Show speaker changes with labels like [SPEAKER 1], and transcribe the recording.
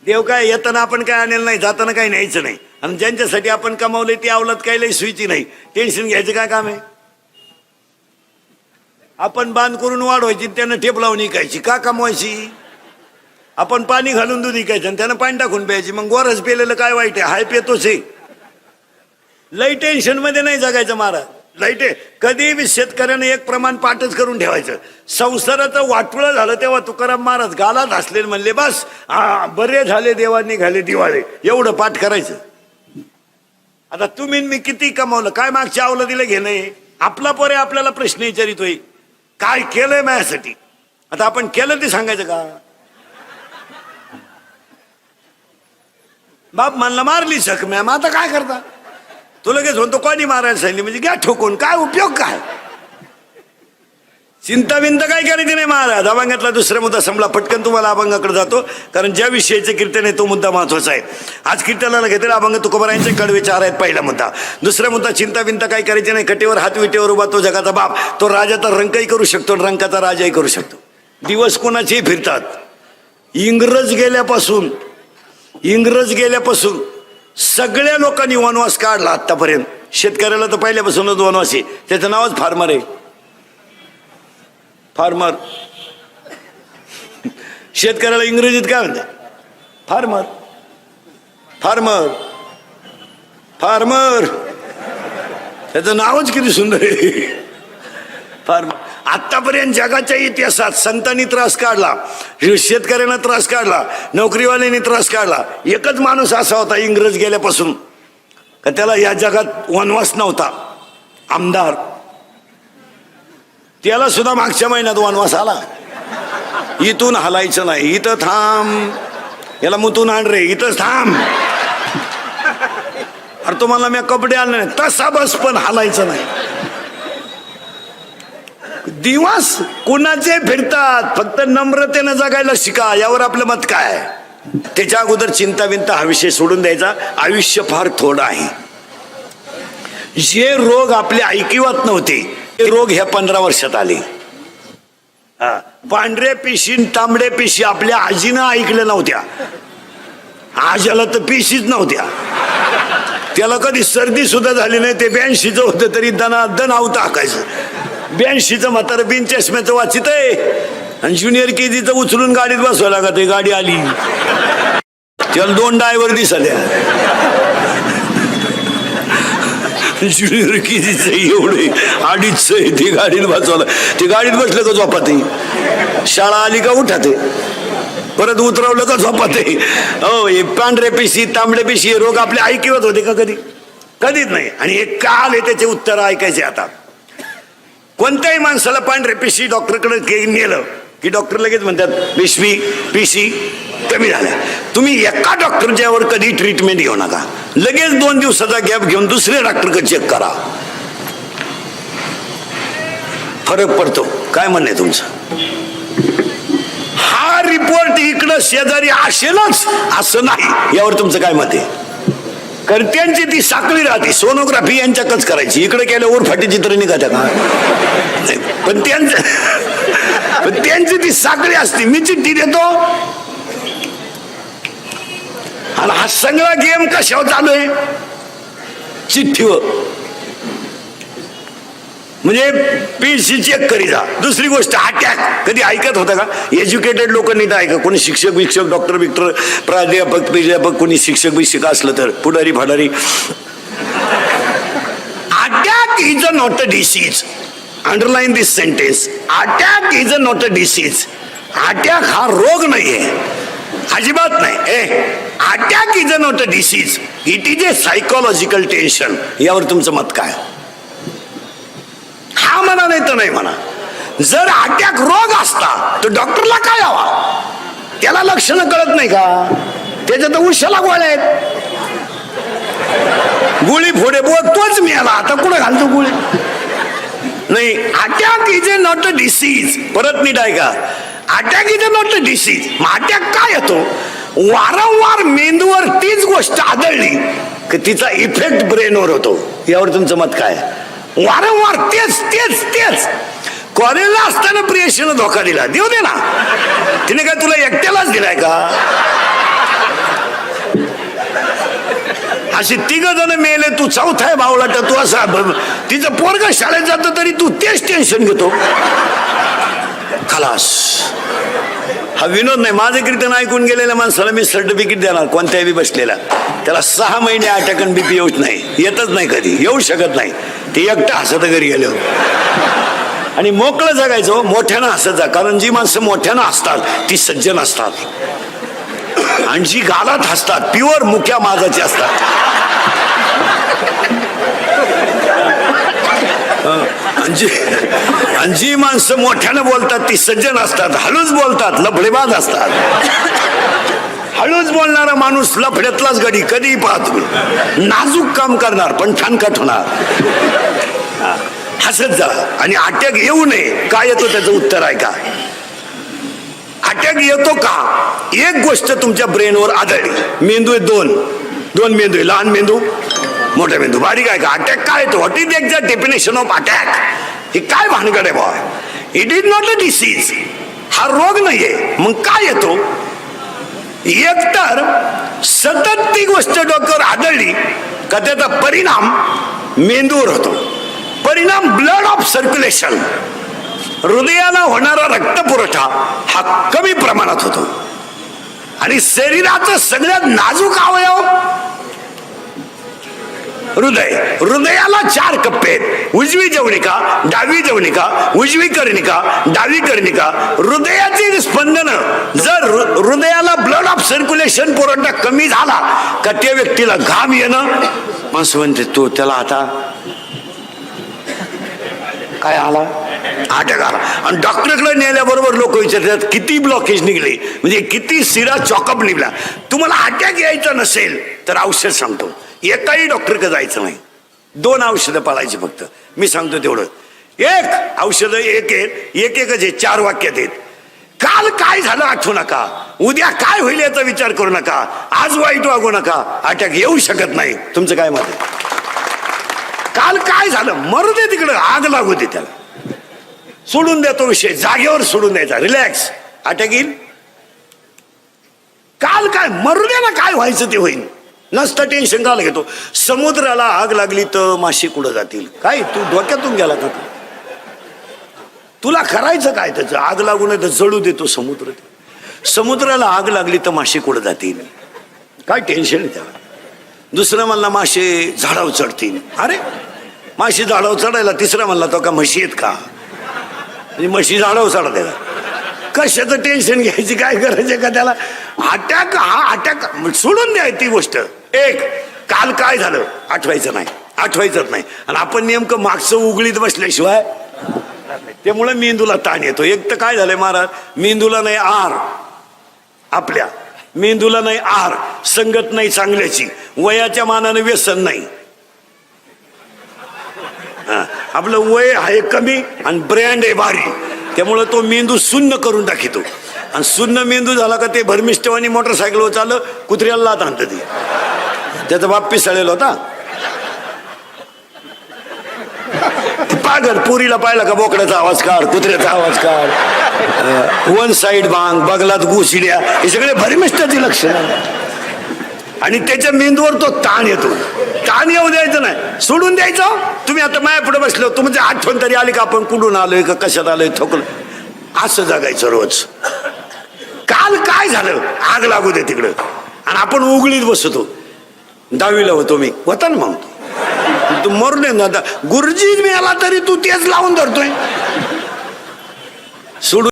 [SPEAKER 1] देव काय येताना आपण काय आणलं नाही, जाताना काही न्यायचं नाही. आणि ज्यांच्यासाठी आपण कमावले ती अवलाद काही लई सुईची नाही. टेन्शन घ्यायचं काय काम आहे? आपण बांध करून वाढवायची, त्यानं ठेप लावून विकायची, का कमवायची? आपण पाणी घालून दूध विकायचं आणि त्यानं पाणी टाकून प्यायची. मग गोरज पेलेलं काय वाईट आहे? हाय पेतोच आहे. लई टेन्शन मध्ये नाही जगायचं महाराज. लाईट कधी बी शेतकऱ्यानं एक प्रमाण पाठच करून ठेवायचं. संसाराचं वाटुळं झालं तेव्हा तुकाराम महाराज गालात हसले, म्हणले बस बरे झाले देवांनी घाले दिवाळे, एवढं पाठ करायचं. आता तुम्ही मी किती कमावलं, काय मागच्या आवलं दिलं घेणं? आपला पोरे आपल्याला प्रश्न विचारितोय, काय केलंय माझ्यासाठी? आता आपण केलं ते सांगायचं का? बाप म्हणला मारली शक मॅम, आता काय करता? तो लगेच म्हणतो कोणी मारायला सांगितली म्हणजे घ्या ठोकून, काय उपयोग काय? चिंता बिंता काय करायची नाही महाराज. अभंगातला दुसरा मुद्दा संपला. पटकन तुम्हाला अभंगाकडे जातो, कारण ज्या विषयाचे कीर्तन आहे तो मुद्दा महत्वाचा आहे. आज कीर्तनाला घेतलेला अभंग तुकोबारायांचे कडवे चार आहेत. पहिला मुद्दा. दुसरा मुद्दा चिंता बिंता काय करायची नाही. कटेवर हात विटेवर उभा तो जगाचा बाप, तो राजाचा रंकही करू शकतो, रंकाचा राजाही करू शकतो. दिवस कोणाचेही फिरतात. इंग्रज गेल्यापासून सगळ्या लोकांनी वनवास काढला आतापर्यंत. शेतकऱ्याला तर पहिल्यापासूनच वनवास आहे, त्याचं नावच फार्मर आहे. फार्मर. शेतकऱ्याला इंग्रजीत काय म्हणते? फार्मर. फार्मर फार्मर त्याचं नावच किती सुंदर आहे, फार्मर. आतापर्यंत जगाच्या इतिहासात संतांनी त्रास काढला, शेतकऱ्यांना त्रास काढला, नोकरीवाल्यांनी त्रास काढला. एकच माणूस असा होता इंग्रज गेल्यापासून का त्याला या जगात वनवास नव्हता, आमदार. त्याला सुद्धा मागच्या महिन्यात वनवास आला. इथून हलायचं नाही, इथं थांब, याला मुतून आण रे, इथंच थांब. अरे तुम्हाला मी कपडे आणले नाही, तसा बस पण हलायचं नाही. दिवस कुणाचे फिरतात, फक्त नम्रतेनं जगायला शिका. यावर आपलं मत काय? त्याच्या अगोदर चिंता बिंता हा विषय सोडून द्यायचा. आयुष्य फार थोडं आहे. जे रोग आपल्या ऐकिवात नव्हते ते रोग ह्या 15 वर्षात आले. पांढऱ्या पिशी तांबड्या पिशी आपल्या आजीनं ऐकल्या नव्हत्या. आज्याला तर पिशीच नव्हत्या, त्याला कधी सर्दी सुद्धा झाली नाही. ते 82चं होतं तरी दन आवतं हाकायचं. 82चं म्हातारं बिन चष्म्याचं वाचित आहे आणि ज्युनियर केजीचं उचलून गाडीत बसवायला लागत. गाडी आली, त्याला 2 ड्रायव्हर दिसल्या. ज्युनियर केजीचं एवढे 2.5 आहे, ते गाडीत बसवलं. ते गाडीत बसलं का झोपाते, शाळा आली का उठाते, परत उतरवलं का झोपाते. हो, हे पांढऱ्या पिशी तांबड्या पिशी हे रोग आपले ऐकवत होते का कधी? कधीच नाही. आणि हे काल आहे त्याचे उत्तर ऐकायचे. आता कोणत्याही माणसाला पांढऱ्या पिशी डॉक्टरकडे नेलं की डॉक्टर लगेच म्हणतात पिशी कमी झाल्या. तुम्ही एका डॉक्टरच्यावर कधी ट्रीटमेंट घेऊ नका. लगेच 2 दिवसाचा गॅप घेऊन दुसऱ्या डॉक्टरकडे चेक करा, फरक पडतो. काय म्हणणे तुमचं? हा रिपोर्ट इकडं शेजारी असेलच असं नाही, यावर तुमचं काय मत आहे? कर्त्यांची ती साखळी राहते. सोनोग्राफी यांच्याकच करायची, इकडे केल्यावर फाटी चित्र निघाल्या का? पण त्यांची ती साखळी असते. मी चिठ्ठी देतो आणि हा सगळा गेम कशावर चालू आहे? चिठ्ठीवर. म्हणजे पीसी चेक करी जा. दुसरी गोष्ट, अटॅक कधी ऐकत होता का? एज्युकेटेड लोकांनी तर ऐका. कोणी शिक्षक डॉक्टर बिक्टर प्राध्यापक कोणी शिक्षक असलं तर पुढारी फाडारी. Attack is a not a disease. Underline this sentence. Attack is a not a disease. Attack हा रोग नाहीये, अजिबात नाही. Attack is a not a disease, it is a psychological tension. यावर तुमचं मत काय? हा म्हणा नाही तर नाही म्हणा. जर अटॅक रोग असता तर डॉक्टरला काय हवा? त्याला लक्षणं कळत नाही का? त्याच्यात उशाला गोळ्या आहेत, गोळी फोडे बोल तोच मिळाला. आता कुठं घालतो गोळी? नाही. Attack is a not a disease. परत नीट आहे का? Attack is a not a disease. मग अटॅक काय येतो? वारंवार मेंदूवर तीच गोष्ट आढळली की तिचा इफेक्ट ब्रेनवर होतो. यावर तुमचं मत काय? वारंवार तेच तेच तेच. कॉलेजला असताना प्रियशीनं धोका दिला, देऊ दे ना. तिने काय तुला एकट्यालाच दिलाय का? असे तिघ जण मेले, तू चौथा आहे भावलाटा. तू असा तिचं पोरग शाळेत जातं तरी तू तेच टेन्शन घेतो. खलास. हा विनोद नाही. माझं कीर्तन ऐकून गेलेल्या माणसाला मी सर्टिफिकेट देणार कोणत्याही बसलेला. त्याला 6 महिने अटॅकन बीपी येऊच नाही, येतच नाही, कधी येऊ शकत नाही. ते एकटं हसत घरी गेले आणि मोकळं जगायचं. मोठ्यानं हसत जा, कारण जी माणसं मोठ्यानं हसतात ती सज्जन असतात, आणि जी गालात हसतात प्युअर मुक्या माजाची असतात. आणि जी माणसं मोठ्यानं बोलतात ती सज्जन असतात, हळूच बोलतात लफडेबाज असतात. हळूच बोलणारा माणूस लफड्यातलाच गडी कधीही पाहतो. नाजूक काम करणार पण ठणकाट होणार. हसत जा आणि अटॅक येऊ नये. काय येतो त्याचं उत्तर आहे का? अटॅक येतो का? एक गोष्ट तुमच्या ब्रेनवर आदळली. मेंदू आहे दोन मेंदू आहे, लहान मेंदू मोठा मेंदू. बारीक आहे का? अटॅक काय येतो? What is exact definition of attack? हे काय भानगड आहे बा? It is not a disease. हा रोग नाहीये. मग काय येतो? एकतर सतत ती गोष्ट डोक्यावर आदळली का त्याचा परिणाम मेंदूवर होतो. परिणाम ब्लड ऑफ सर्क्युलेशन, हृदयाला होणारा रक्तपुरवठा हा कमी प्रमाणात होतो. आणि शरीराचं सगळ्यात नाजूक अवयव हृदय. हृदयाला 4 कप्पे आहेत. उजवी जवनिका, डावी जवनिका, उजवी कर्णिका, डावी कर्णिका. हृदयाची स्पंदनं जर हृदयाला ब्लड ऑफ सर्क्युलेशन पुरवठा कमी झाला का त्या व्यक्तीला घाम येणं. माणसं म्हणते तो त्याला आता काय आला? अटॅक आला. आणि डॉक्टरकडे नेल्याबरोबर लोक विचारतात किती ब्लॉकेज निघले, म्हणजे किती शिरा चॉकअप निघला. तुम्हाला अटॅक यायचा नसेल तर औषध सांगतो. एकाही डॉक्टरकडे जायचं नाही. 2 औषधं पाळायची फक्त. मी सांगतो तेवढं. एक औषध एकच आहे. 4 वाक्यात आहेत. काल काय झालं आठवू नका, उद्या काय होईल याचा विचार करू नका, आज वाईट वागू नका. अटॅक येऊ शकत नाही. तुमचं काय मत आहे? काल काय झालं मरू दे तिकडं, आग लागू दे त्याला, सोडून देतो विषय, जागेवर सोडून द्यायचा, रिलॅक्स. अटॅक येईल. काल काय मरू दे ना, काय व्हायचं ते होईल. नसतं टेन्शन काल घेतो. समुद्राला आग लागली तर मासे कुठं जातील? काय तू डोक्यातून गेला का? तुला करायचं काय त्याचं? आग लागू नये तर जळू देतो समुद्र. समुद्राला आग लागली तर मासे कुठं जातील? काय टेन्शन आहे त्याला. दुसरं म्हणला मासे झाडावर चढतील. अरे माशी झाडावर चढायला. तिसरा म्हणला तो का म्हशी आहेत का? म्हशी झाडावर चढायला. कशाचं टेन्शन घ्यायची काय गरज आहे का त्याला? अटॅक हा अटॅक सोडून द्याय ती गोष्ट. एक काल काय झालं आठवायचं नाही, आठवायचंच नाही. आणि आपण नेमकं मागचं उघडीत बसल्याशिवाय त्यामुळे मेंदूला ताण येतो. एक तर काय झालंय महाराज, मेंदूला नाही आर, आपल्या मेंदूला नाही आर, संगत नाही चांगल्याची, वयाच्या मानाने व्यसन नाही. आपलं वय आहे कमी आणि ब्रँड आहे भारी, त्यामुळे तो मेंदू शून्य करून टाकितो. आणि शून्य मेंदू झाला का ते भरमिष्टवानी मोटरसायकलवर चाललं, कुत्र्याला लात आणतं ते. त्याचा बाप पिसाळलेला होता. पागल पुरीला पाहिला का बोकड्याचा आवाज काढ, कुत्र्याचा आवाज काढ, वन साइड बांग, बगलात घुसड्या, हे सगळे भरमिष्टाची लक्षण. आणि त्याच्या मेंदूवर तो ताण येतो. ताण येऊ द्यायचं नाही, सोडून द्यायचं. तुम्ही आता माया पुढे बसलो, तुमची आठवण तरी आली का आपण कुठून आलोय का कशात आलोय, थकलो. असं जगायचं रोज. काल काय झालं आग लागू दे तिकडं, आणि आपण उघडीत बसतो. 10वीला होतो मी, होता ना मग तू मरून ये ना. गुरुजी मिळाला तरी तू तेच लावून धरतोय. सोडून